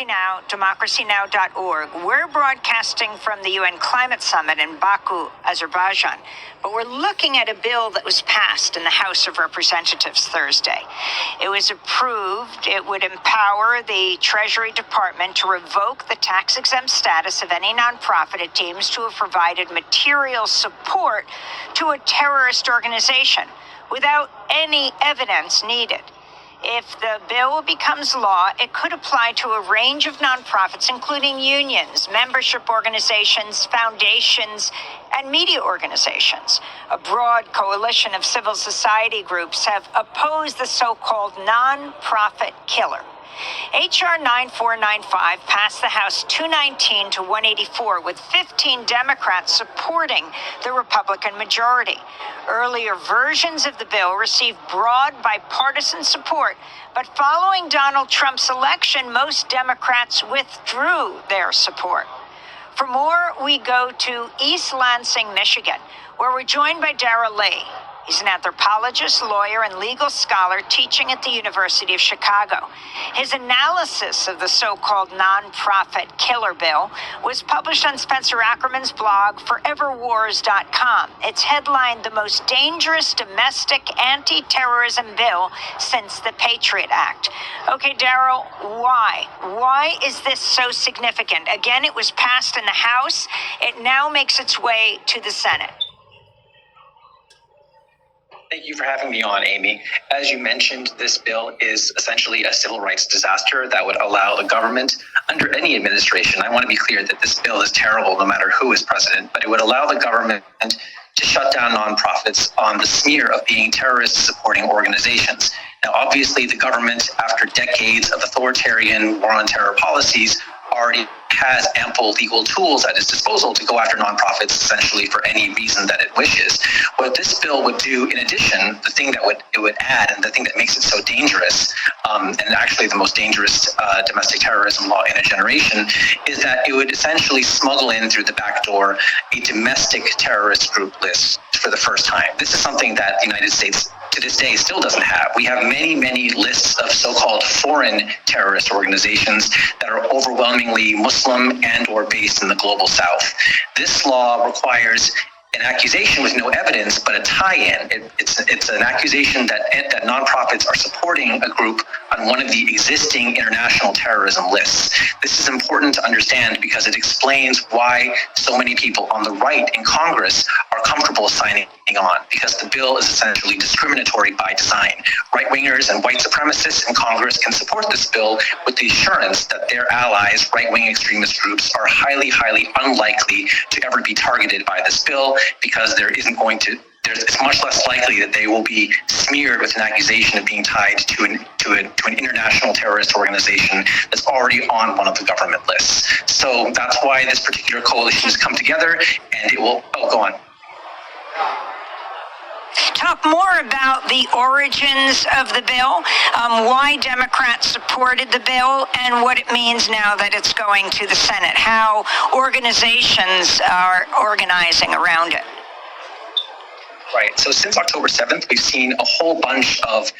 Now, democracynow.org. We're broadcasting from the UN Climate Summit in Baku, Azerbaijan, but we're looking at a bill that was passed in the House of Representatives Thursday. It was approved. It would empower the Treasury Department to revoke the tax-exempt status of any nonprofit it deems to have provided material support to a terrorist organization without any evidence needed. If the bill becomes law, it could apply to a range of nonprofits, including unions, membership organizations, foundations, and media organizations. A broad coalition of civil society groups have opposed the so-called nonprofit killer. H.R. 9495 passed the House 219 to 184, with 15 Democrats supporting the Republican majority. Earlier versions of the bill received broad bipartisan support, but following Donald Trump's election, most Democrats withdrew their support. For more, we go to East Lansing, Michigan, where we're joined by Darrell Lee. He's an anthropologist, lawyer, and legal scholar teaching at the University of Chicago. His analysis of the so-called nonprofit killer bill was published on Spencer Ackerman's blog, foreverwars.com. It's headlined "The Most Dangerous Domestic Anti-Terrorism Bill Since the Patriot Act." Okay, Darrell, why? Why is this so significant? Again, it was passed in the House. It now makes its way to the Senate. Thank you for having me on, Amy. As you mentioned, this bill is essentially a civil rights disaster that would allow the government, under any administration, I want to be clear that this bill is terrible no matter who is president, but it would allow the government to shut down nonprofits on the smear of being terrorist-supporting organizations. Now, obviously, the government, after decades of authoritarian war on terror policies, already has ample legal tools at its disposal to go after nonprofits essentially for any reason that it wishes. What this bill would do, in addition, the thing that it would add, and the thing that makes it so dangerous, and actually the most dangerous domestic terrorism law in a generation, is that it would essentially smuggle in through the back door a domestic terrorist group list for the first time. This is something that the United States to this day still doesn't have. We have many, many lists of so-called foreign terrorist organizations that are overwhelmingly Muslim and or based in the global South. This law requires an accusation with no evidence, but a tie-in. It's an accusation that nonprofits are supporting a group on one of the existing international terrorism lists. This is important to understand because it explains why so many people on the right in Congress are comfortable signing on, because the bill is essentially discriminatory by design. Right-wingers and white supremacists in Congress can support this bill with the assurance that their allies, right-wing extremist groups, are highly, highly unlikely to ever be targeted by this bill, because it's much less likely that they will be smeared with an accusation of being tied to an international terrorist organization that's already on one of the government lists. So that's why this particular coalition has come together, and it will, go on. Talk more about the origins of the bill, why Democrats supported the bill, and what it means now that it's going to the Senate, how organizations are organizing around it. Right. So since October 7th, we've seen a whole bunch of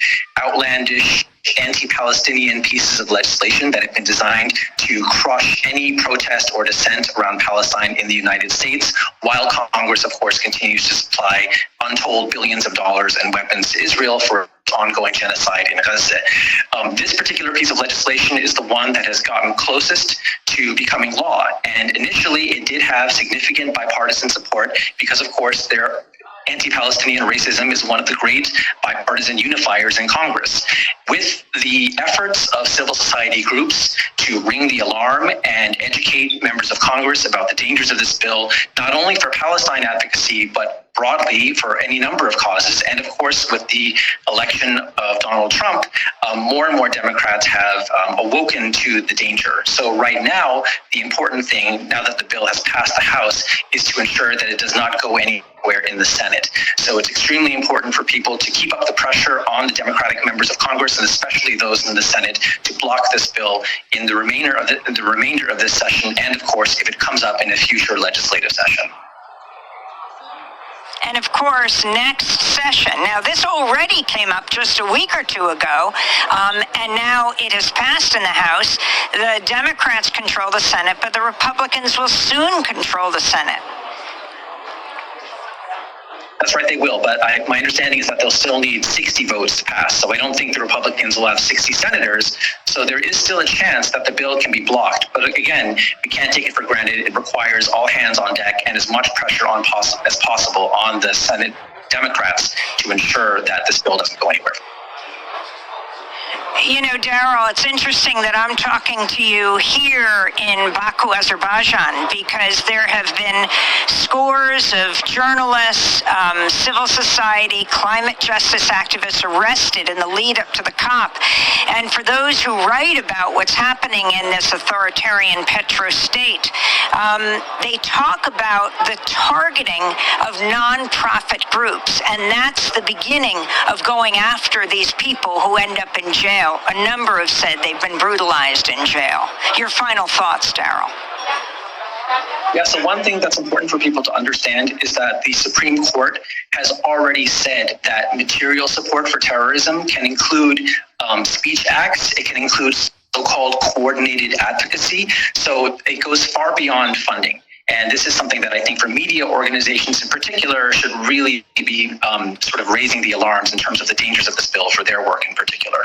outlandish anti-Palestinian pieces of legislation that have been designed to crush any protest or dissent around Palestine in the United States, while Congress, of course, continues to supply untold billions of dollars and weapons to Israel for ongoing genocide in Gaza. This particular piece of legislation is the one that has gotten closest to becoming law. And initially, it did have significant bipartisan support because, of course, anti-Palestinian racism is one of the great bipartisan unifiers in Congress. With the efforts of civil society groups to ring the alarm and educate members of Congress about the dangers of this bill, not only for Palestine advocacy, but broadly for any number of causes, and of course with the election of Donald Trump, more and more Democrats have awoken to the danger. So right now, the important thing, now that the bill has passed the House, is to ensure that it does not go anywhere in the Senate. So it's extremely important for people to keep up the pressure on the Democratic members of Congress, and especially those in the Senate, to block this bill in the remainder of this session, and of course, if it comes up in a future legislative session. And of course, next session. Now, this already came up just a week or two ago, and now it has passed in the House. The Democrats control the Senate, but the Republicans will soon control the Senate. That's right, they will. But my understanding is that they'll still need 60 votes to pass. So I don't think the Republicans will have 60 senators. So there is still a chance that the bill can be blocked. But again, we can't take it for granted. It requires all hands on deck and as much pressure as possible on the Senate Democrats to ensure that this bill doesn't go anywhere. You know, Daryl, it's interesting that I'm talking to you here in Baku, Azerbaijan, because there have been scores of journalists, civil society, climate justice activists arrested in the lead up to the COP. And for those who write about what's happening in this authoritarian petro state, they talk about the targeting of nonprofit groups. And that's the beginning of going after these people who end up in jail. A number have said they've been brutalized in jail. Your final thoughts, Daryl? Yeah, so one thing that's important for people to understand is that the Supreme Court has already said that material support for terrorism can include speech acts. It can include so-called coordinated advocacy. So it goes far beyond funding. And this is something that I think for media organizations in particular should really be sort of raising the alarms in terms of the dangers of this bill for their work in particular.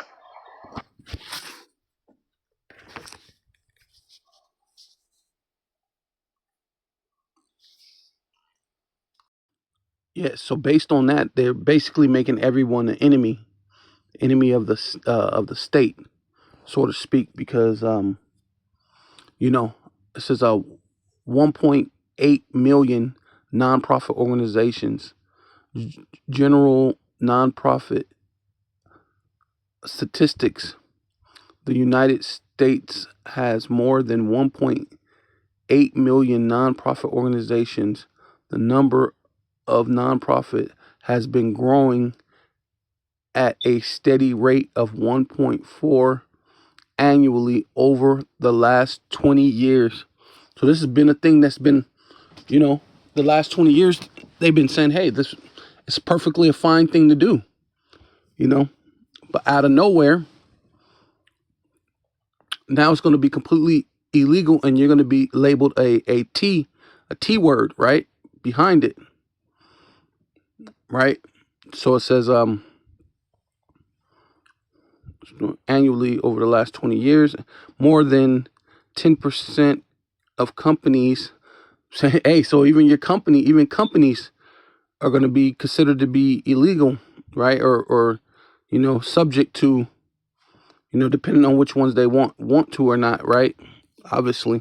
Yeah, so based on that, they're basically making everyone an enemy of the state, so to speak, because this is a 1.8 million nonprofit organizations, general nonprofit statistics. The United States has more than 1.8 million nonprofit organizations. The number of nonprofit has been growing at a steady rate of 1.4 annually over the last 20 years. So this has been a thing that's been, the last 20 years, they've been saying, hey, this is perfectly a fine thing to do, but out of nowhere, now it's going to be completely illegal and you're going to be labeled a T word, right? Behind it. Right. So it says annually over the last 20 years, more than 10% of companies say, hey, so even companies are going to be considered to be illegal, right? Or subject to, depending on which ones they want to or not, right? Obviously,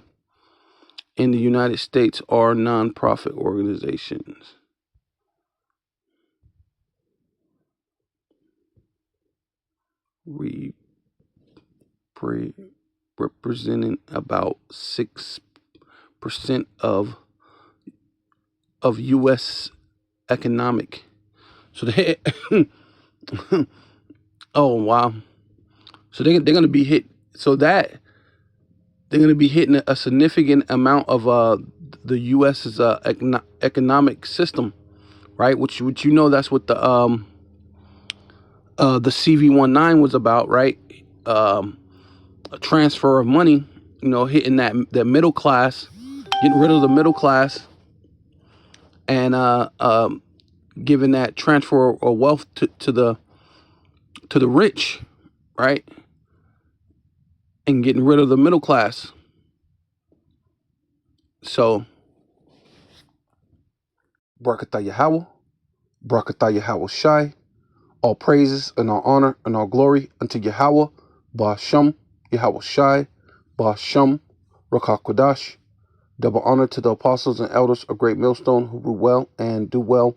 in the United States are nonprofit organizations. Representing about 6% of U.S. economic. So they, oh wow. So they're going to be hit. So that they're going to be hitting a significant amount of the U.S.'s economic system, right? Which that's what the CV-19 was about, right? A transfer of money, hitting that middle class, getting rid of the middle class, and giving that transfer of wealth to the rich, right? And getting rid of the middle class. So, Barakatah Yahweh, Barakatah Yahweh Shai. All praises and all honor and all glory unto Yahweh, Ba'asham, Yahweh Shai, Ba'asham, Rakah Kodash. Double honor to the apostles and elders of Great Millstone who rule well and do well,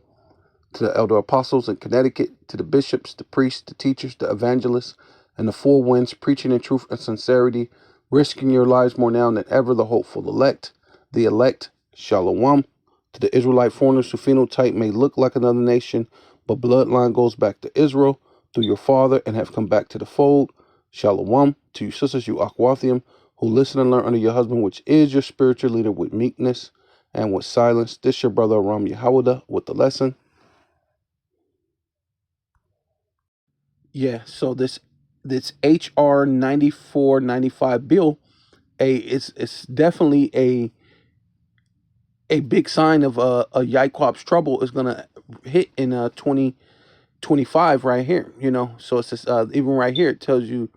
to the elder apostles in Connecticut, to the bishops, the priests, the teachers, the evangelists, and the four winds, preaching in truth and sincerity, risking your lives more now than ever, the hopeful elect, Shalom, to the Israelite foreigners who phenotype may look like another nation, but bloodline goes back to Israel through your father and have come back to the fold. Shalom. To you sisters, you Akwathium, who listen and learn under your husband, which is your spiritual leader, with meekness and with silence. This your brother Aram Yehowadah with the lesson. Yeah, so this HR 9495 bill, it's definitely a big sign of a YICOP's trouble is gonna hit in 2025 right here. So it's just, even right here it tells you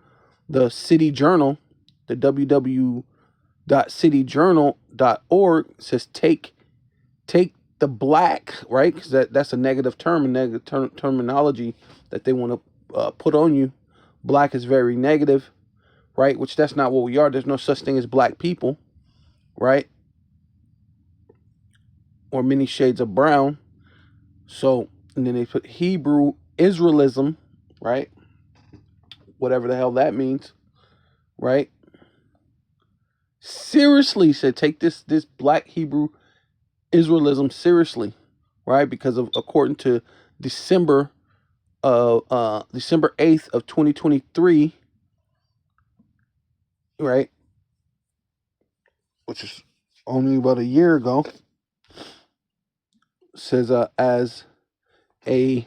the City Journal, the www.cityjournal.org says take the black, right? Because that's a negative term, a negative terminology that they want to put on you. Black is very negative, right? Which that's not what we are. There's no such thing as black people, right? Or many shades of brown. So, and then they put Hebrew Israelism, right? Whatever the hell that means, right? Seriously, said take this black Hebrew Israelism seriously, right? Because of according to December December 8th of 2023, right? Which is only about a year ago, says as a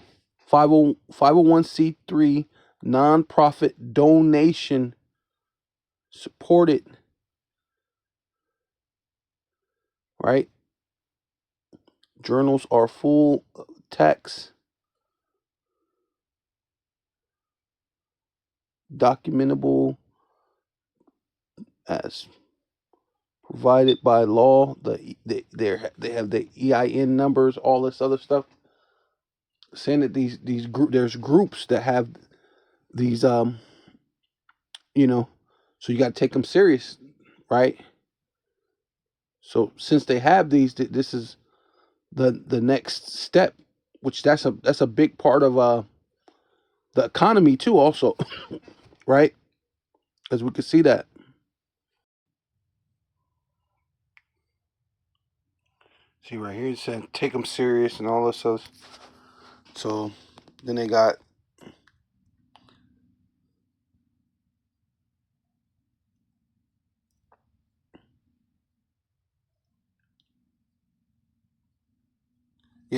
501c3 nonprofit donation supported, right? Journals are full text, documentable as provided by law. They have the EIN numbers, all this other stuff. Saying that there's groups that have these so you got to take them serious, right? So since they have these, this is the next step, which that's a big part of the economy too, also, right? As we can see that. See right here, it said take them serious and all this stuff. So then they got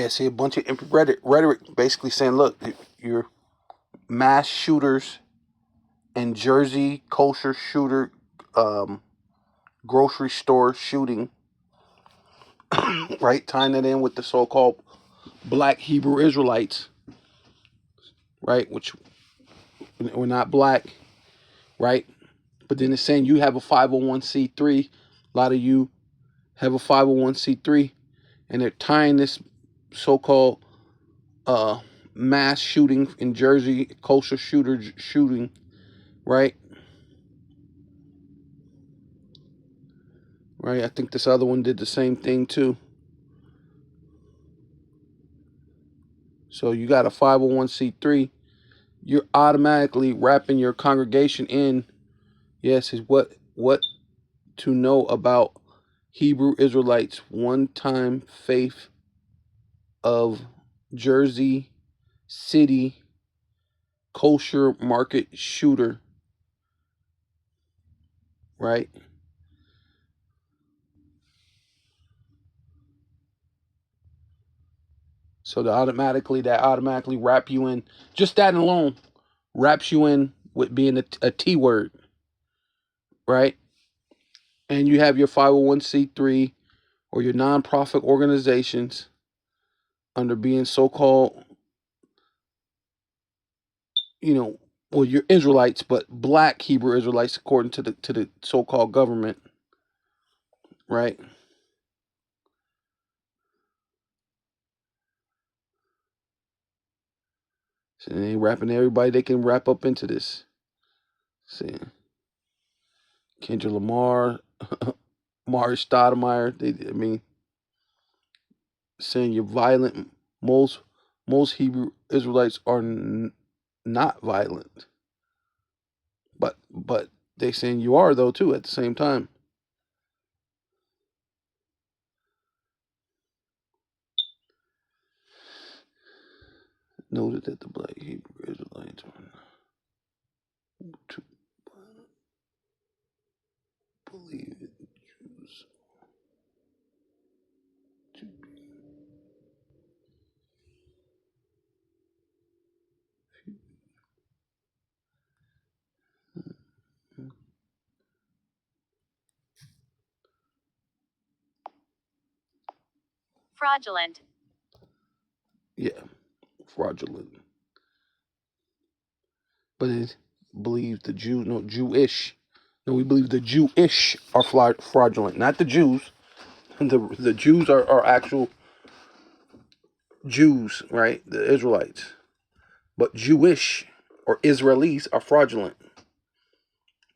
see a bunch of rhetoric basically saying, look, you're mass shooters and Jersey kosher shooter, grocery store shooting, right? Tying it in with the so-called black Hebrew Israelites, right? Which we're not black, right? But then it's saying you have a 501c3. A lot of you have a 501c3, and they're tying this so-called mass shooting in Jersey, kosher shooter shooting, right? Right. I think this other one did the same thing too. So you got a 501c3, you're automatically wrapping your congregation in. Yes, is what to know about Hebrew Israelites, one-time faith of Jersey City kosher market shooter, right? So that automatically wrap you in. Just that alone wraps you in with being a T word, right? And you have your 501c3 or your nonprofit organizations under being so-called, you know, well, you're Israelites, but black Hebrew Israelites according to the so-called government, right? So they wrapping everybody they can wrap up into this. See, Kendrick Lamar, Mari Stoudemire, saying you're violent. Most Hebrew Israelites are not violent, but they saying you are though too at the same time. Noted that the black Hebrew Israelites are not to believe it Jews to be Fraudulent. Yeah, fraudulent. But it believes the Jews, no, Jewish. No, we believe the Jewish are fraudulent, not the Jews. The Jews are actual Jews, right? The Israelites. But Jewish or Israelis are fraudulent,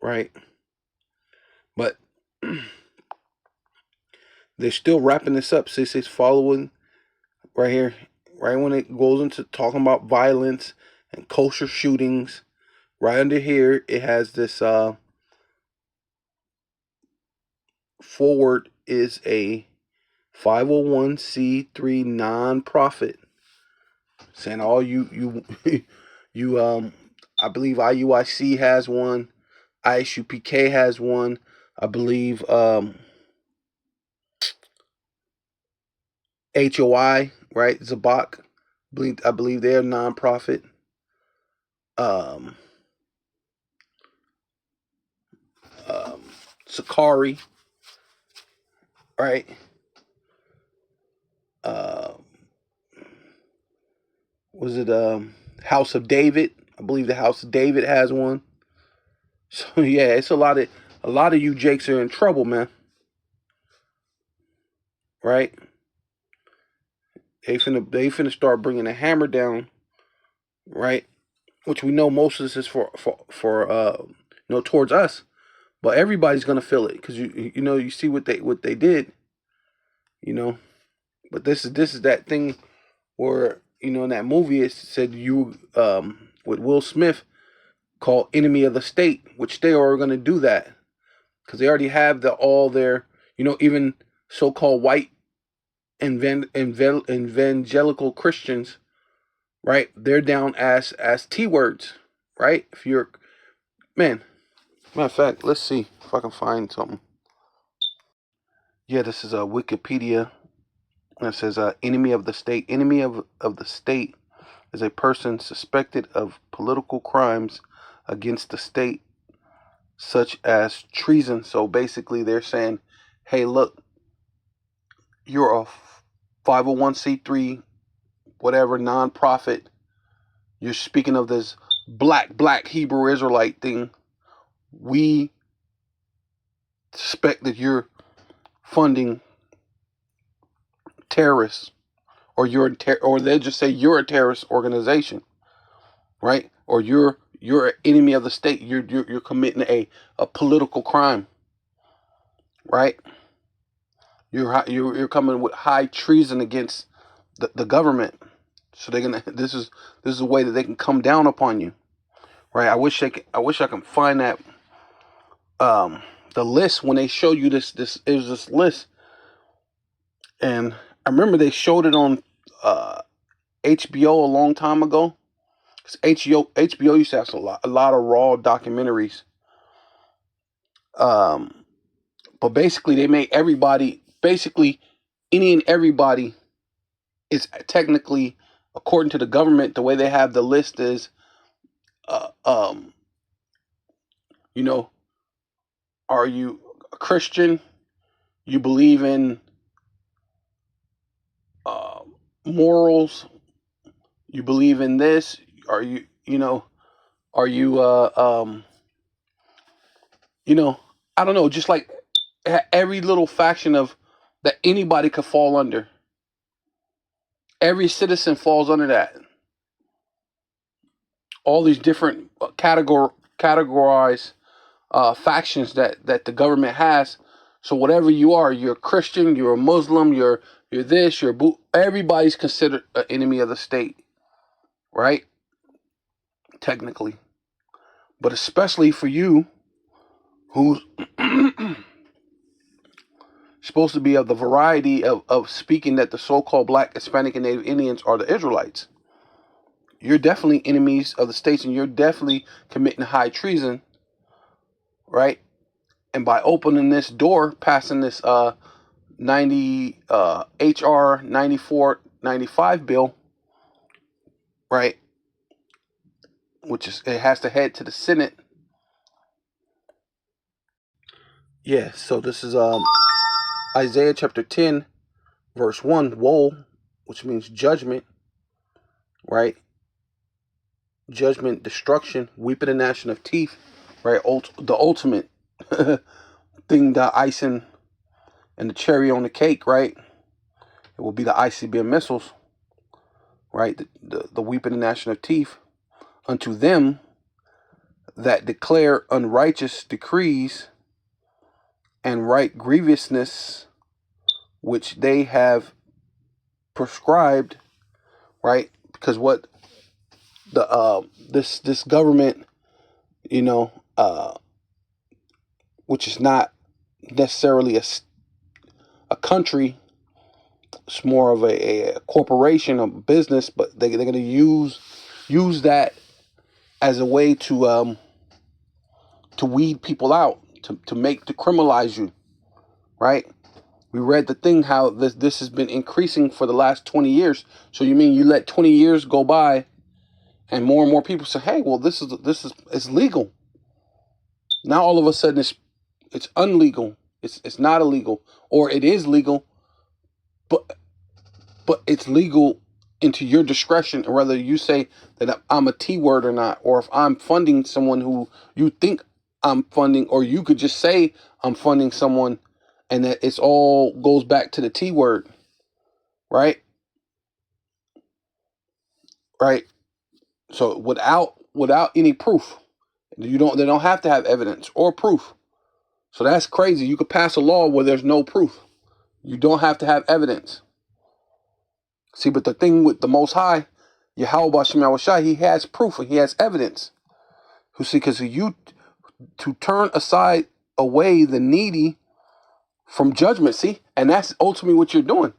right? But they're still wrapping this up. Sis is following right here, right when it goes into talking about violence and kosher shootings. Right under here, it has this forward is a 501c3 nonprofit, saying all you you I believe IUIC has one, ISUPK has one, I believe HOI, right, Zabak, I believe they're a nonprofit. um Sakari, right? uh was it House of David? I believe the House of David has one. So yeah, it's a lot of you Jakes are in trouble, man. Right? They finna start bringing the hammer down, right? Which we know most of this is for towards us, but everybody's gonna feel it because you see what they did, you know. But this is that thing where in that movie it said you with Will Smith called Enemy of the State, which they are gonna do that because they already have all their even so-called white evangelical Christians, right? They're down as T words, right? If you're man, matter of fact, let's see if I can find something. Yeah, this is a Wikipedia. And it says enemy of the state. Enemy of the state is a person suspected of political crimes against the state, such as treason. So basically, they're saying, hey, look, you're a 501c3, whatever, nonprofit. You're speaking of this black Hebrew Israelite thing. We suspect that you're funding terrorists, or or they just say you're a terrorist organization, right? Or you're an enemy of the state. You're committing a political crime, right? You're coming with high treason against the government. So they're gonna this is a way that they can come down upon you, right? I wish I can find that the list when they show you this it was this list, and I remember they showed it on HBO a long time ago. Cause HBO used to have a lot of raw documentaries. But basically they made any and everybody is technically, according to the government, the way they have the list is, uh, um, you know, are you a Christian? You believe in uh, morals? You believe in this? Are are you, I don't know, just like every little faction of that anybody could fall under. Every citizen falls under that. All these different categorized factions that the government has. So whatever you are, you're a Christian, you're a Muslim, you're this, everybody's considered an enemy of the state, right? Technically, but especially for you, who's supposed to be of the variety of speaking that the so-called Black, Hispanic, and Native Indians are the Israelites. You're definitely enemies of the states, and you're definitely committing high treason, right? And by opening this door, passing this 90 HR 9495 bill, right, which is it has to head to the Senate. Yeah, so this is Isaiah chapter 10 verse 1, woe, which means judgment, right? Judgment, destruction, weeping and gnashing of teeth, right? The ultimate thing, the icing and the cherry on the cake, right? It will be the ICBM missiles, right? The weeping and gnashing of teeth unto them that declare unrighteous decrees and right grievousness which they have prescribed, right? Because what the this government, you know, which is not necessarily a country, it's more of a corporation, a business, but they're going to use that as a way to weed people out, to criminalize you, right? We read the thing how this has been increasing for the last 20 years. So you mean you let 20 years go by and more people say, hey, well, this is it's legal. Now all of a sudden it's unlegal. It's not illegal, or it is legal, but it's legal into your discretion, whether you say that I'm a T word or not, or if I'm funding someone who you think I'm funding, or you could just say I'm funding someone, and that it's all goes back to the T word, right? Right. So without any proof, they don't have to have evidence or proof. So that's crazy. You could pass a law where there's no proof. You don't have to have evidence. See, but the thing with the Most High, Yahweh Bashim Yahushai, he has proof and he has evidence. Who see, because you to turn aside away the needy from judgment. See, and that's ultimately what you're doing.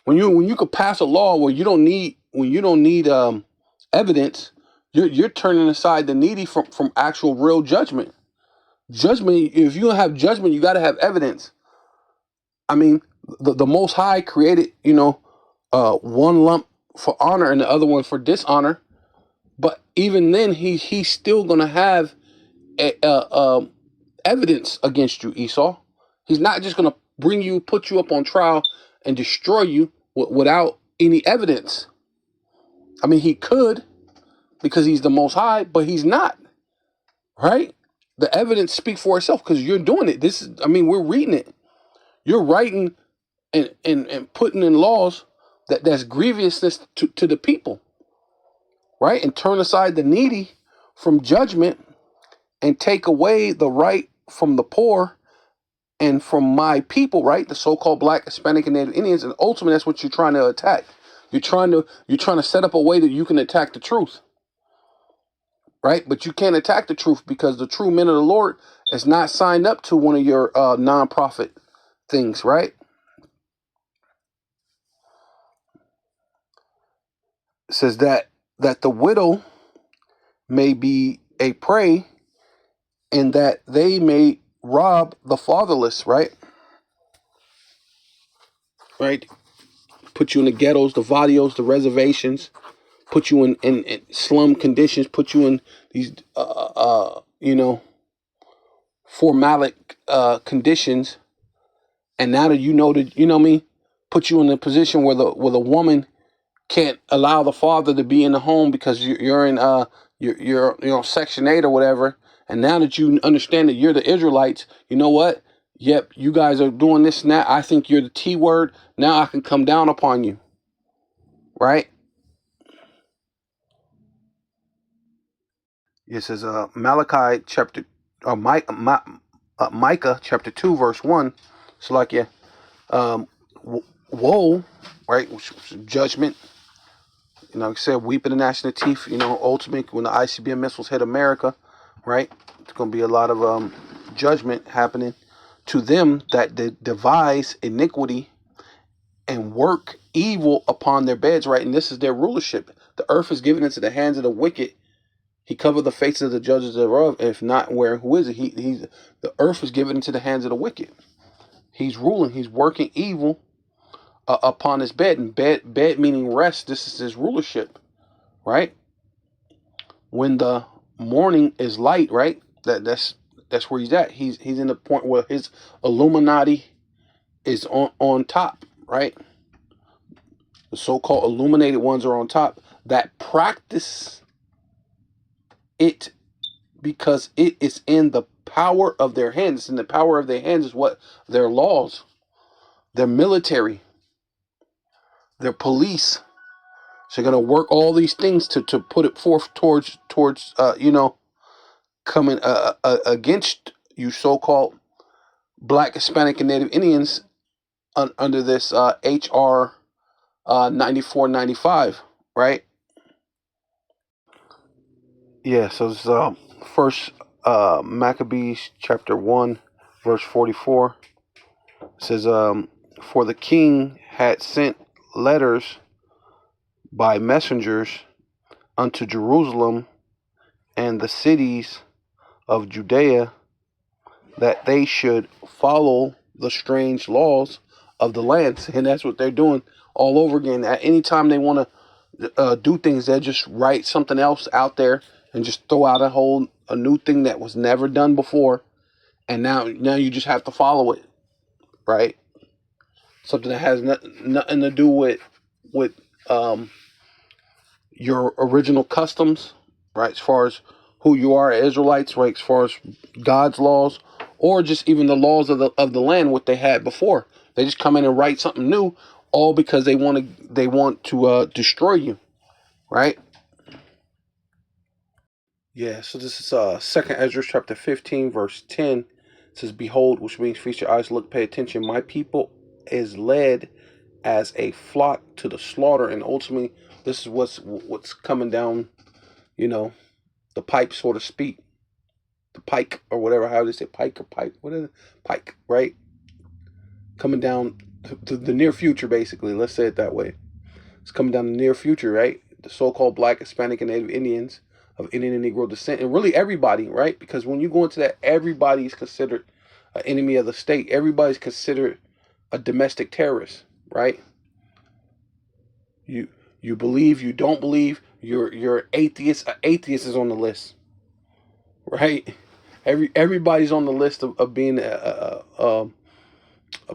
When you could pass a law where you don't need evidence, you're turning aside the needy from actual real judgment. Judgment. If you don't have judgment, you got to have evidence. I mean, the Most High created, one lump for honor and the other one for dishonor. But even then, he's still gonna have evidence against you, Esau. He's not just gonna put you up on trial and destroy you without any evidence. I mean, he could, because he's the Most High, but he's not. Right? The evidence speaks for itself because you're doing it. We're reading it. You're writing and putting in laws that's grievousness to the people, right? And turn aside the needy from judgment and take away the right from the poor and from my people, right? The so-called Black, Hispanic, and Native Indians. And ultimately, that's what you're trying to attack. You're trying to set up a way that you can attack the truth, right? But you can't attack the truth because the true men of the Lord is not signed up to one of your nonprofit things, right? It says that the widow may be a prey and that they may rob the fatherless, right? Right? Put you in the ghettos, the vadios, the reservations, put you in slum conditions, put you in these, formalic conditions. And now that put you in a position where the woman can't allow the father to be in the home because you're in you're Section 8 or whatever. And now that you understand that you're the Israelites, you know what? Yep, you guys are doing this and that. I think you're the T word. Now I can come down upon you. Right? It says Micah chapter 2 verse 1. So like woe, right? Judgment. Like I said, weeping and gnashing of teeth. Ultimately, when the ICBM missiles hit America, right? It's going to be a lot of judgment happening to them that devise iniquity and work evil upon their beds, right? And this is their rulership. The earth is given into the hands of the wicked. He covered the faces of the judges thereof. If not, who is it? The earth is given into the hands of the wicked. He's ruling. He's working evil upon his bed, and bed meaning rest. This is his rulership, right? When the morning is light, right? That's where he's at. He's in the point where his Illuminati is on top, right? The so-called illuminated ones are on top that practice it because it is in the power of their hands. In the power of their hands is what? Their laws, their military, their police. So they're gonna work all these things to put it forth towards coming against you so-called Black, Hispanic, and Native Indians under this HR 9495, right? Yeah. So it's first Maccabees chapter 1 verse 44. It says, for the king had sent letters by messengers unto Jerusalem and the cities of Judea that they should follow the strange laws of the land. And that's what they're doing all over again. At any time they want to do things, they just write something else out there and just throw out a new thing that was never done before. And now you just have to follow it, right? Something that has nothing to do with your original customs, right? As far as who you are, Israelites, right? As far as God's laws, or just even the laws of the land, what they had before. They just come in and write something new, all because they want to destroy you, right? Yeah. So this is Second Ezra chapter 15 verse 10. It says, "Behold," which means feast your eyes, look, pay attention. "My people is led as a flock to the slaughter," and ultimately, this is what's coming down, the pipe, so to speak, the pike or whatever, how they say pike or pipe, whatever, pike, right? Coming down to the near future, basically. Let's say it that way. It's coming down the near future, right? The so-called Black, Hispanic, and Native Indians of Indian and Negro descent, and really everybody, right? Because when you go into that, everybody is considered an enemy of the state. Everybody's considered a domestic terrorist, right? You believe, you don't believe, you're atheist. Atheist is on the list, right? Everybody's on the list of being a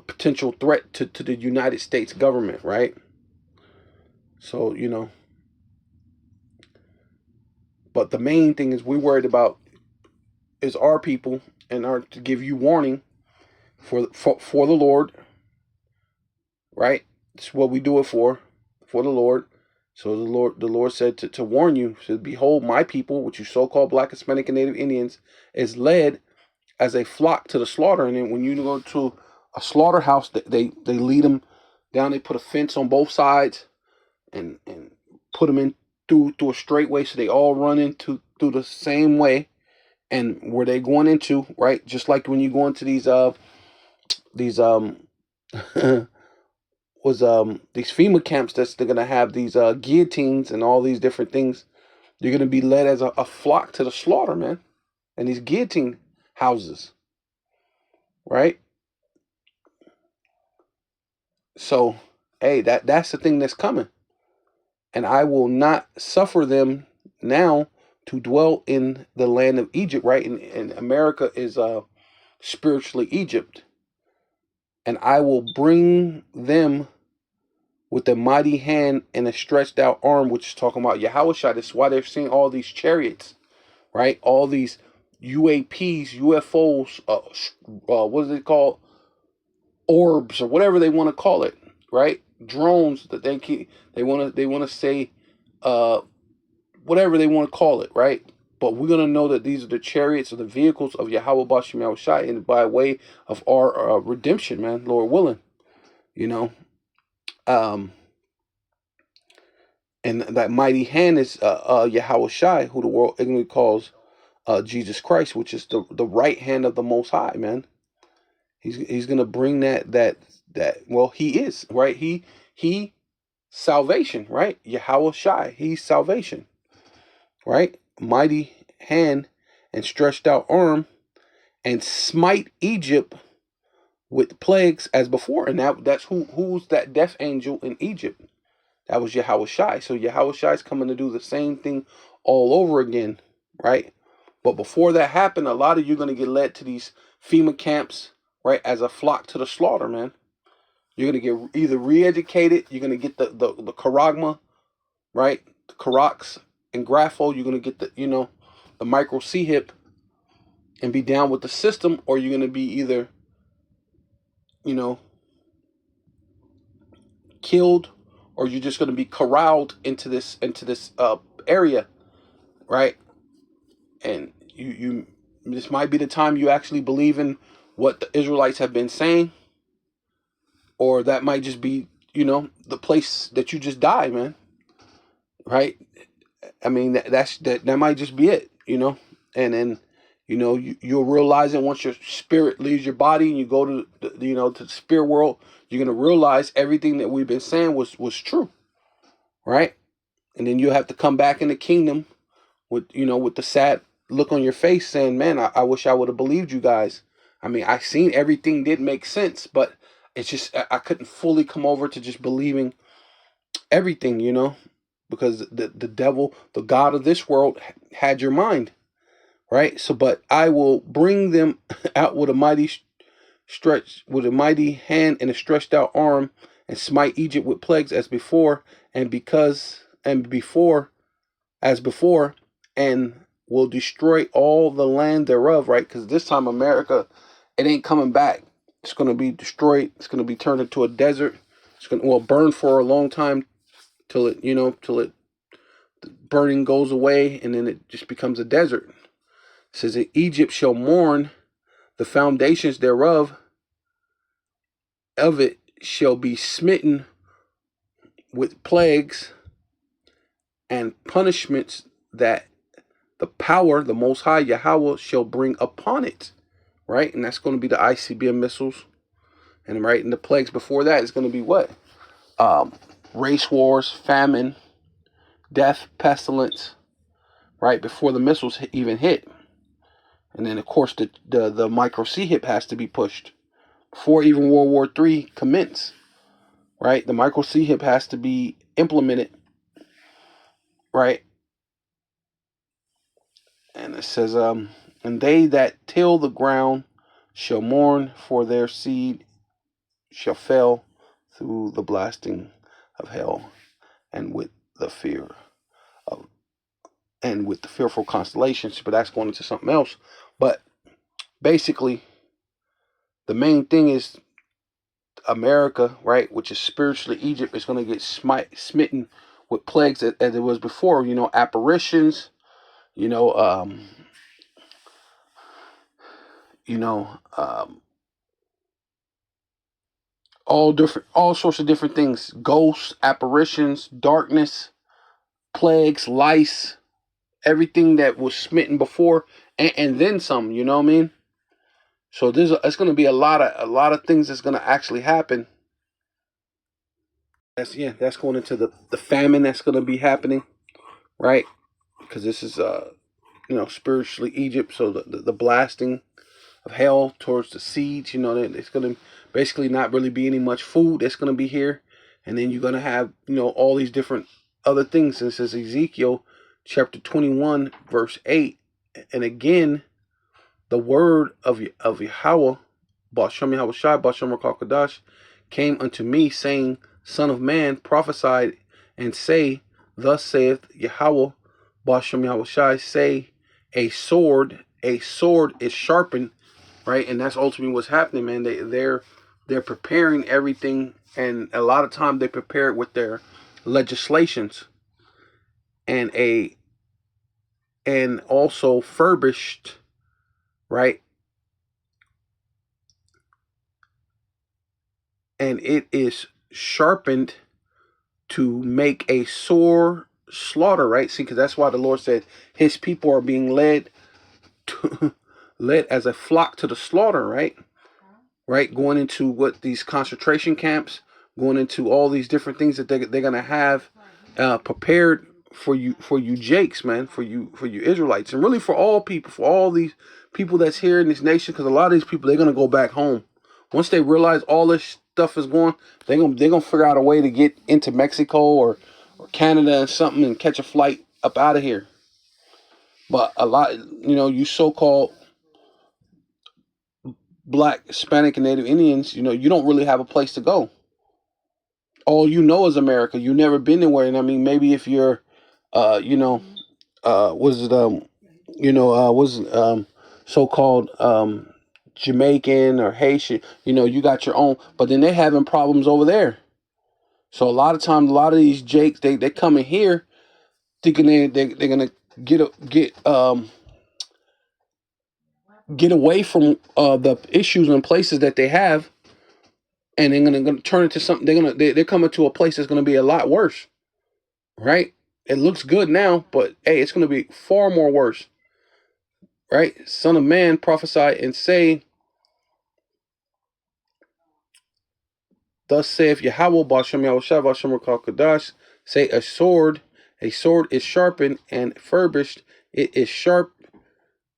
potential threat to the United States government, right? So but the main thing is we're worried about is our people, and are to give you warning for the Lord, right? It's what we do it for the Lord. So the Lord said to warn you, said, "Behold, my people, which you so-called Black, Hispanic, and Native Indians, is led as a flock to the slaughter." And then when you go to a slaughterhouse, they lead them down. They put a fence on both sides and put them in through a straight way, so they all run into through the same way. And where they going into, right? Just like when you go into these these FEMA camps, they're gonna have these guillotines and all these different things. You're gonna be led as a flock to the slaughter, man. And these guillotine houses, right? So, hey, that's the thing that's coming. And I will not suffer them now to dwell in the land of Egypt, right? And America is spiritually Egypt. And I will bring them with a mighty hand and a stretched out arm, which is talking about Yahushua. That's why they're seeing all these chariots, right? All these UAPs, UFOs, what is it called? Orbs, or whatever they want to call it, right? Drones that they want to say, whatever they want to call it, right? But we're gonna know that these are the chariots or the vehicles of Yahweh Bashim Yahushai, and by way of our redemption, man, Lord willing, and that mighty hand is Yahushai, who the world ignorantly calls Jesus Christ, which is the right hand of the Most High, man. He's gonna bring that well, he is, right? He salvation, right? Yahushai, he's salvation, right? Mighty hand and stretched out arm, and smite Egypt with plagues as before. And that's who's that death angel in Egypt. That was Yahushai. So Yahushai is coming to do the same thing all over again, right? But before that happened, a lot of you are going to get led to these FEMA camps, right, as a flock to the slaughter, man. You're going to get either re-educated, you're going to get the charagma, right? The Karax and Grapho, you're going to get the, the micro C-hip and be down with the system, or you're going to be either, killed, or you're just going to be corralled into this area, right? And you this might be the time you actually believe in what the Israelites have been saying, or that might just be, the place that you just die, man. Right? I mean, that might just be it, and then, you'll realize it once your spirit leaves your body and you go to to the spirit world. You're gonna realize everything that we've been saying was true, right? And then you'll have to come back in the kingdom with with the sad look on your face, saying, "Man, I wish I would have believed you guys." I mean, I seen everything did make sense, but it's just I couldn't fully come over to just believing everything, because the devil, the god of this world, had your mind, right? So, but I will bring them out with a mighty with a mighty hand and a stretched out arm, and smite Egypt with plagues as before, and as before, and will destroy all the land thereof, right? Because this time America, it ain't coming back. It's going to be destroyed. It's going to be turned into a desert. It's going to burn for a long time till it the burning goes away, and then it just becomes a desert. It says that Egypt shall mourn, the foundations thereof of it shall be smitten with plagues and punishments that the power, the Most High Yahweh, shall bring upon it, right? And that's going to be the ICBM missiles, and right, and the plagues before that is going to be what? Race wars, famine, death, pestilence, right? Before the missiles even hit, and then of course the micro C-hip has to be pushed before even World War III commence, right? The micro C-hip has to be implemented, right? And it says, and they that till the ground shall mourn, for their seed shall fail through the blasting of hell, and with the fearful constellations. But that's going into something else. But basically, the main thing is America, right, which is spiritually Egypt, is going to get smitten with plagues as it was before. Apparitions. All sorts of different things: ghosts, apparitions, darkness, plagues, lice, everything that was smitten before, and then some. You know what I mean? So it's going to be a lot of things that's going to actually happen. That's going into the famine that's going to be happening, right? Because this is spiritually Egypt, so the blasting of hell towards the seeds. It's going to basically not really be any much food that's going to be here, and then you're going to have all these different other things. And it says Ezekiel chapter 21 verse 8, and again the word of Yahweh, Bashem Yahweh Shai, Bashem Rakakadash, came unto me, saying, Son of man, prophesy and say, Thus saith Yahweh, Bashem Yahweh Shai, say, a sword is sharpened, right? And that's ultimately what's happening, man. They're preparing everything, and a lot of time they prepare it with their legislations, and also furbished, right? And it is sharpened to make a sore slaughter, right? See, because that's why the Lord said his people are being led as a flock to the slaughter, right? Right, going into these concentration camps, going into all these different things that they're gonna have prepared for you Jakes, man, for you Israelites, and really for all people, for all these people that's here in this nation, because a lot of these people, they're gonna go back home once they realize all this stuff is going. They're gonna figure out a way to get into Mexico or Canada or something and catch a flight up out of here. But a lot, you so-called Black, Hispanic, and Native Indians, you don't really have a place to go. all you know is America. You never been anywhere. And I mean, maybe if you're, was it, was so-called Jamaican or Haitian, you got your own, but then they're having problems over there. So a lot of times, a lot of these jakes, they come in here thinking they're gonna get away from the issues and places that they have, and they're gonna turn into something. They're coming to a place that's gonna be a lot worse, right? It looks good now, but hey, it's gonna be far more worse, right? Son of man, prophesy and say, thus saith Yahweh Bashem Yahushua Bashem Rakal Kadash, say a sword is sharpened and furbished. It is sharp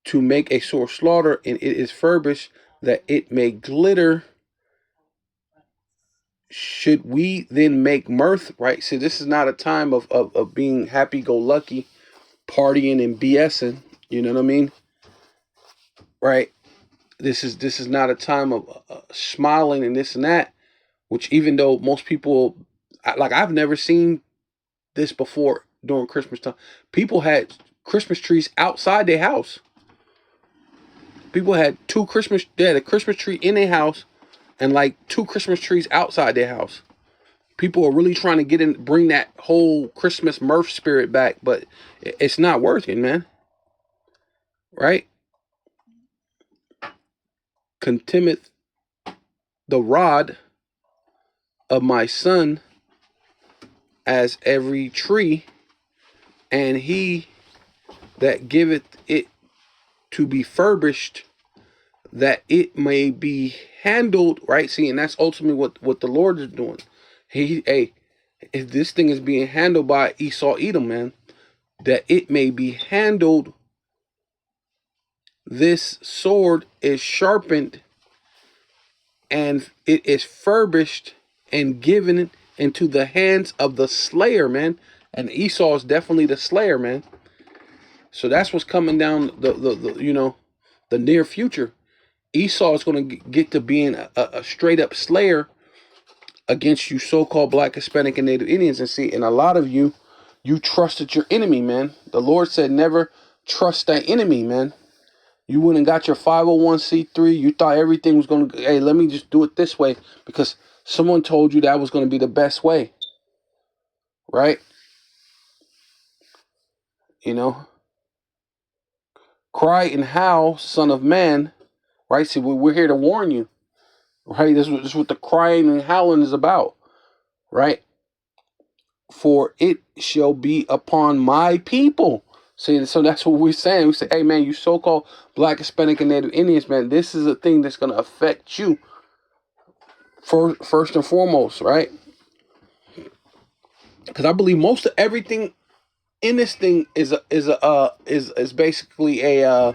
to make a sore slaughter, and it is furbished that it may glitter. Should we then make mirth, right? See, this is not a time of being happy-go-lucky, partying and BSing. You know what I mean? Right? This is not a time of smiling and this and that, which even though most people, I've never seen this before during Christmas time. People had Christmas trees outside their house. People had they had a Christmas tree in their house and like 2 Christmas trees outside their house. People are really trying to bring that whole Christmas mirth spirit back, but it's not working, man. Right? Contemneth the rod of my son as every tree, and he that giveth it to be furbished, that it may be handled, right? See, and that's ultimately what the Lord is doing. If this thing is being handled by Esau Edom, man, that it may be handled, this sword is sharpened and it is furbished and given into the hands of the slayer, man. And Esau is definitely the slayer, man. So that's what's coming down the near future. Esau is going to get to being a straight up slayer against you so-called Black, Hispanic, and Native Indians. And see, and a lot of you trusted your enemy, man. The Lord said never trust thy enemy, man. You went and got your 501c3. You thought everything was going to, hey, let me just do it this way because someone told you that was going to be the best way. Right? Cry and howl, son of man. Right? See, we're here to warn you. Right? This is what the crying and howling is about. Right? For it shall be upon my people. See, so that's what we're saying. We say, hey, man, you so-called Black, Hispanic, and Native Indians, man, this is a thing that's going to affect you first and foremost, right? Because I believe most of everything in this thing is basically a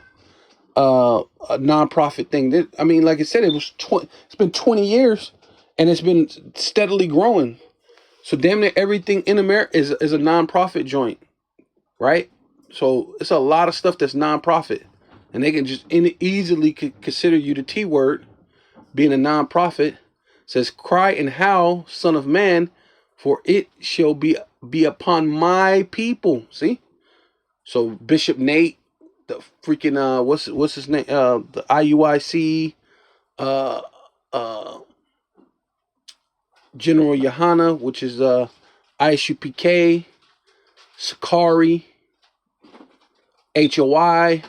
non-profit thing. I mean, like I said, it's been 20 years, and it's been steadily growing. So damn near everything in America is a non-profit joint, right? So it's a lot of stuff that's non-profit, and they can just easily consider you the T word, being a non-profit. It says, cry and howl, son of man, for it shall be upon my people. See? So Bishop Nate, the freaking what's his name? The IUIC, General Yohana, which is ISUPK, Sakari, HOI,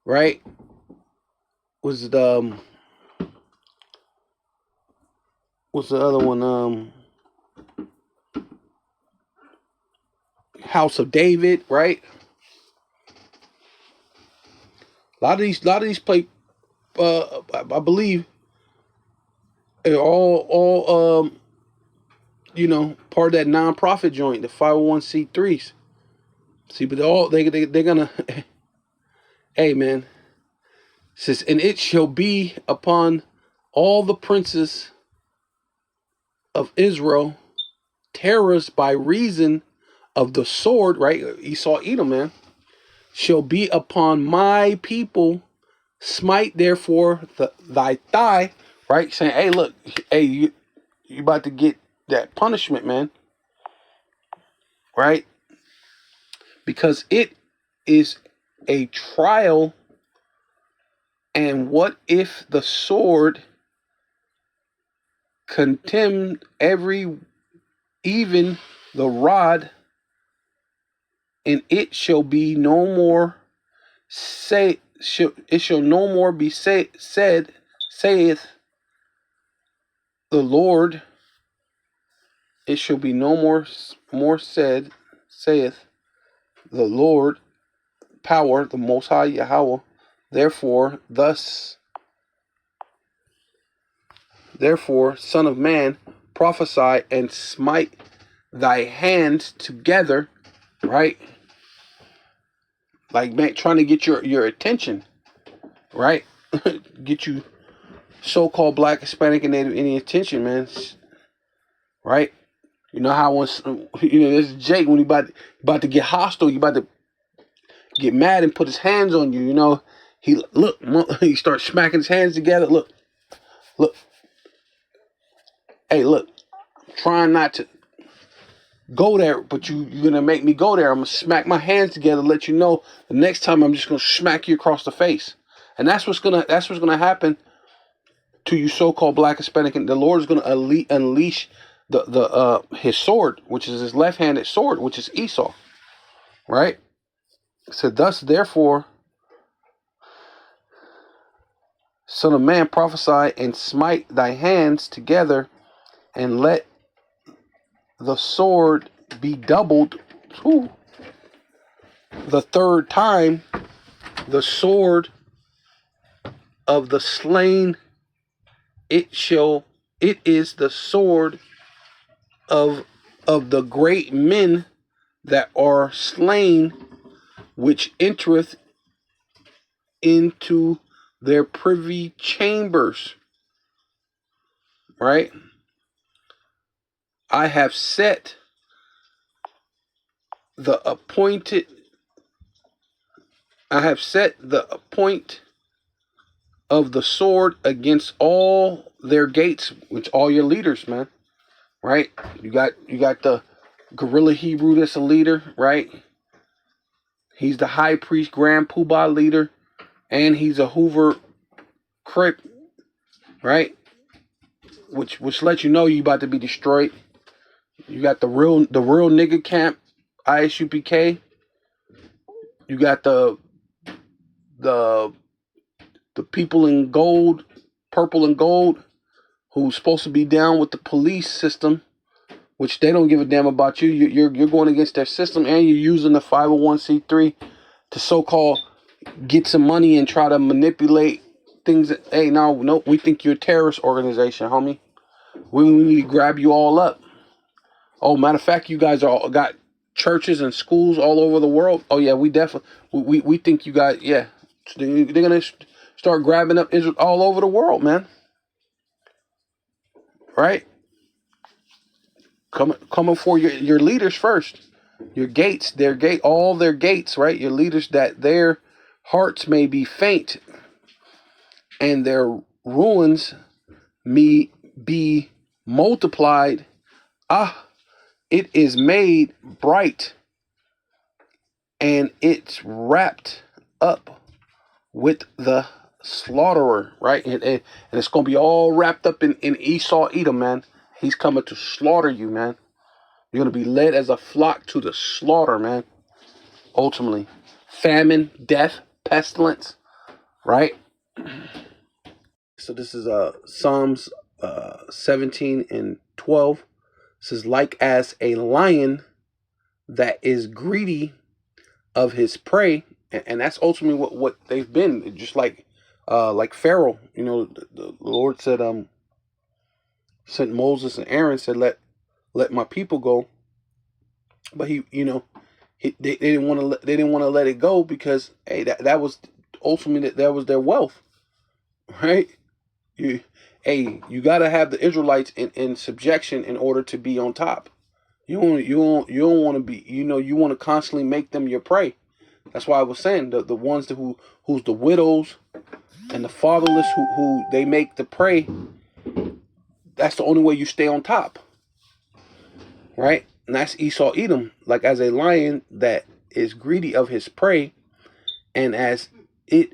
right? What's the other one? House of David, right? A lot of these play, I believe, are all part of that non-profit joint, the 501c3s. See, but they're gonna, hey man, it says, and it shall be upon all the princes of Israel terrors by reason of the sword, right? Esau Edom, man, shall be upon my people. Smite therefore thy thigh, right? Saying, hey, look, hey, You about to get that punishment, man. Right? Because it is a trial. And what if the sword contemned even the rod, and it shall be no more it shall no more be said, saith the Lord. It shall be no more said, saith the Lord, power, the Most High Yahweh. Therefore, Son of man, prophesy and smite thy hands together, right? Like, man, trying to get your attention, right? Get you so-called Black, Hispanic, and Native Indian attention, man, right? You know how once, there's Jake, when he about to get hostile, you about to get mad and put his hands on you, he starts smacking his hands together. Look, hey, look, trying not to go there, but you're gonna make me go there. I'm gonna smack my hands together, let you know the next time I'm just gonna smack you across the face. And that's what's gonna happen to you so-called Black, Hispanic, and the Lord is gonna unleash his sword, which is his left-handed sword, which is Esau, right? So thus, therefore, Son of man, prophesy and smite thy hands together, and let the sword be doubled. Ooh. The third time, the sword of the slain, it is the sword of the great men that are slain, which entereth into their privy chambers. Right? I have set the appoint of the sword against all their gates, which all your leaders, man. Right? You got the Gorilla Hebrew that's a leader, right? He's the high priest, Grand Poobah leader, and he's a Hoover Crip, right? Which lets you know you about to be destroyed. You got the real nigga camp, ISUPK. You got the people in gold, purple and gold, who's supposed to be down with the police system, which they don't give a damn about you. You're going against their system, and you're using the 501c3 to so-called get some money and try to manipulate things. Hey, no, we think you're a terrorist organization, homie. We need to grab you all up. Oh, matter of fact, you guys got churches and schools all over the world. Oh yeah, we definitely we think you guys, yeah. They're gonna start grabbing up Israel all over the world, man. Right? Coming for your leaders first. Your gates, all their gates, right? Your leaders, that their hearts may be faint and their ruins may be multiplied. It is made bright, and it's wrapped up with the slaughterer, right? And it's going to be all wrapped up in Esau Edom, man. He's coming to slaughter you, man. You're going to be led as a flock to the slaughter, man. Ultimately. Famine, death, pestilence, right? So this is Psalms 17 and 12. It says, like as a lion that is greedy of his prey, and that's ultimately what they've been, just like Pharaoh. The Lord said, sent Moses and Aaron, said, let my people go, but they didn't want to let it go, because hey, that was ultimately that was their wealth, right? You got to have the Israelites in subjection in order to be on top. You don't want to be, you want to constantly make them your prey. That's why I was saying the ones who's the widows and the fatherless, who they make the prey. that's the only way you stay on top, right? And that's Esau Edom, like as a lion that is greedy of his prey, and as it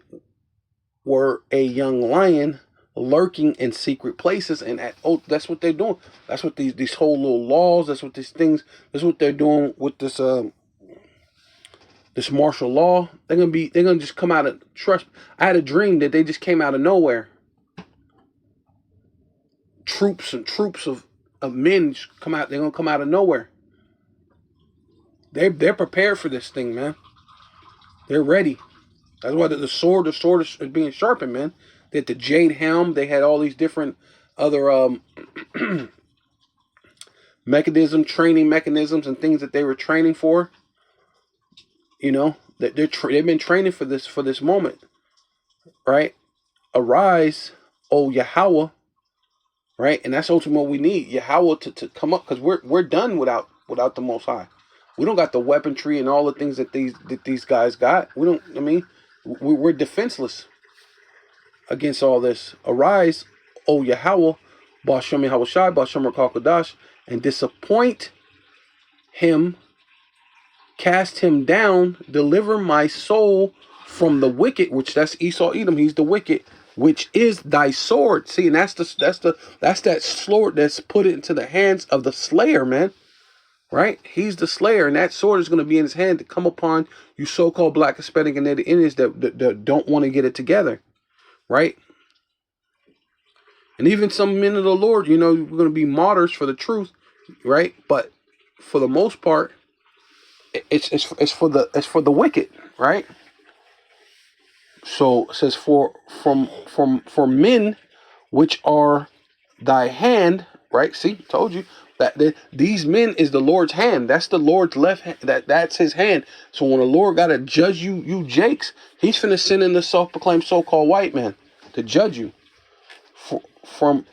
were a young lion lurking in secret places. And that's what they're doing. That's what these whole little laws. That's what these things. That's what they're doing with this this martial law. They're gonna just come out of trust. I had a dream that they just came out of nowhere. Troops and troops of men come out. They're gonna come out of nowhere. They're prepared for this thing, man. They're ready. That's why the sword is being sharpened, man. They had the jade helm. They had all these different other training mechanisms, and things that they were training for. You know, that they've been training for this moment, right? Arise, O Yahweh, right? And that's ultimately what we need, Yahweh to come up, because we're done without the Most High. We don't got the weaponry and all the things that these guys got. We don't. I mean, we're defenseless against all this. Arise, O Yahweh, Bashem Yahweh Shai, Bashem Rakal, and disappoint him, cast him down, deliver my soul from the wicked, which that's Esau Edom. He's the wicked, which is thy sword. See, and that's that sword that's put into the hands of the slayer, man. Right? He's the slayer, and that sword is going to be in his hand to come upon you so-called black, Hispanic, and Native Indians that don't want to get it together. Right? And even some men of the Lord, you know, we're going to be martyrs for the truth. Right? But for the most part, it's for the wicked. Right? So it says for men which are thy hand. Right? See, told you. These men is the Lord's hand. That's the Lord's left hand. That's his hand. So when the Lord got to judge you Jakes, he's finna send in the self-proclaimed so-called white man to judge you. For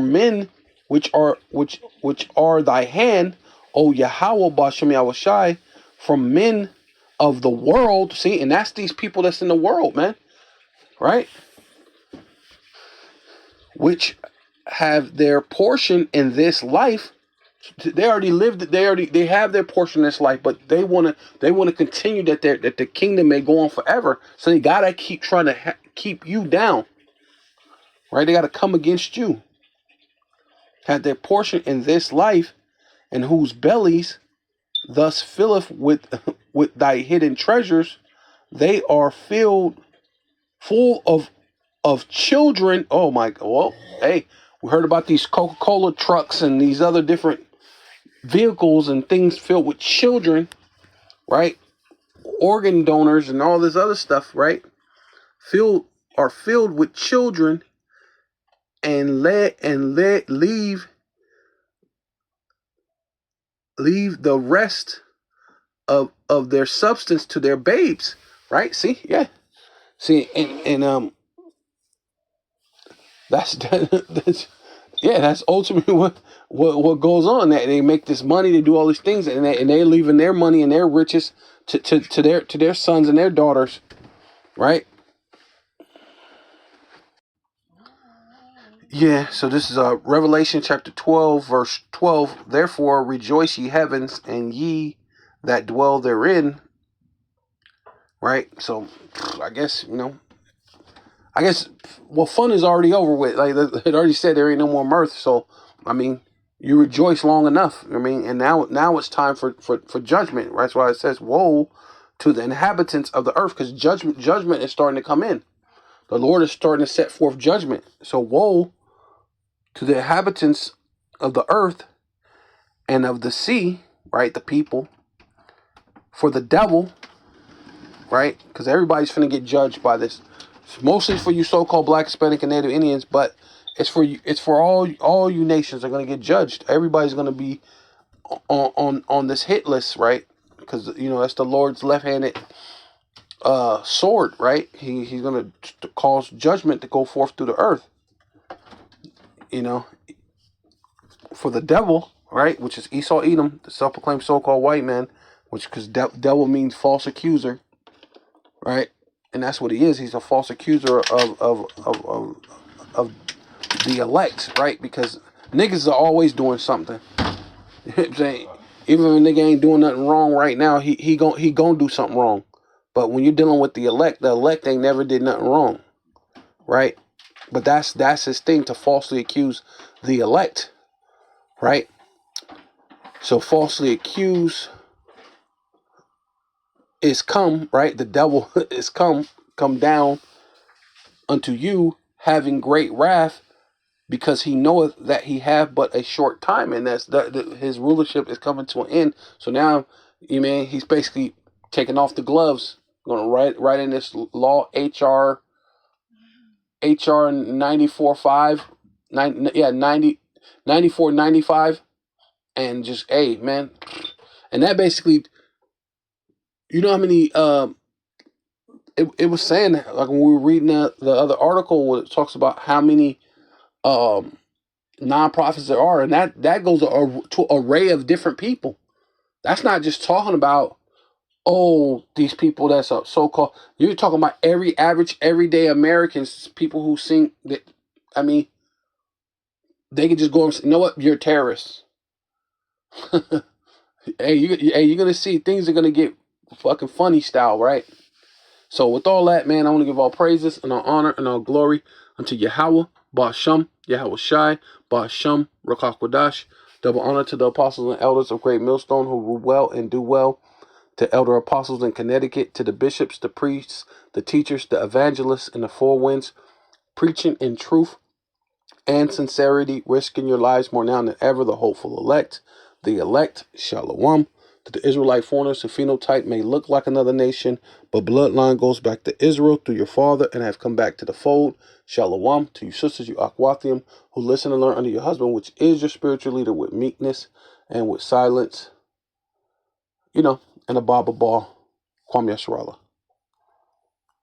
men which are thy hand, O Yahweh Bashem Yahweh Shai, from men of the world. See, and that's these people that's in the world, man. Right? Which have their portion in this life. They already lived. They have their portion in this life, but they want to continue that the kingdom may go on forever. So they gotta keep trying to keep you down, right? They gotta come against you. Have their portion in this life, and whose bellies thus filleth with thy hidden treasures. They are full of children. Oh my God! Well, hey, we heard about these Coca-Cola trucks and these other different vehicles and things filled with children, right? Organ donors and all this other stuff, right? Filled with children, and leave the rest of their substance to their babes, right? See, yeah, see, and that's yeah, that's ultimately what goes on. That they make this money, they do all these things, and they're leaving their money and their riches to their sons and their daughters, right? Yeah. So this is Revelation chapter 12, verse 12. Therefore rejoice, ye heavens, and ye that dwell therein. Right. So I guess well, fun is already over with. Like it already said, there ain't no more mirth. So I mean, you rejoice long enough. I mean, and now it's time for judgment. Right? That's why it says, "Woe to the inhabitants of the earth," because judgment is starting to come in. The Lord is starting to set forth judgment. So woe to the inhabitants of the earth and of the sea, right? The people, for the devil, right? Because everybody's finna get judged by this. It's mostly for you so-called black, Hispanic, and Native Indians, but it's for you. It's for all you nations are gonna get judged. Everybody's gonna be on this hit list, right? Because that's the Lord's left-handed sword, right? He's gonna cause judgment to go forth through the earth. For the devil, right? Which is Esau Edom, the self-proclaimed so-called white man, which because devil means false accuser, right? And that's what he is. He's a false accuser of the elect, right? Because Niggas are always doing something. You know what I'm saying? Even if a nigga ain't doing nothing wrong right now, he gon' do something wrong. But when you're dealing with the elect ain't never did nothing wrong, right? But that's his thing, to falsely accuse the elect, right? So falsely accuse is come, right? The devil is come down unto you, having great wrath, because he knoweth that he have but a short time, and that's his rulership is coming to an end. So now, you mean, he's basically taking off the gloves, going to write in this law, HR 94.5, 94.95, and just, hey man, and that basically, you know how many it was saying, like when we were reading the other article where it talks about how many nonprofits there are, and that goes to an array of different people. That's not just talking about, oh, these people that's a so-called. You're talking about every average everyday Americans, people who sing that. I mean, they could just go and say, you know what, you're terrorists. You're gonna see things are gonna get fucking funny style, right? So with all that, man, I want to give all praises and all honor and all glory unto Yahweh, Ba'asham, Yahweh Shai, Ba'asham, Rakakwadash. Double honor to the apostles and elders of Great Millstone who rule well and do well, to elder apostles in Connecticut, to the bishops, the priests, the teachers, the evangelists, and the four winds, preaching in truth and sincerity, risking your lives more now than ever, the hopeful elect, Shalom. To the Israelite foreigners whose phenotype may look like another nation, but bloodline goes back to Israel through your father and have come back to the fold. Shalom. To you sisters, you Akwathium, who listen and learn under your husband, which is your spiritual leader, with meekness and with silence, and a Baba Ball. Kwam Yasharallah.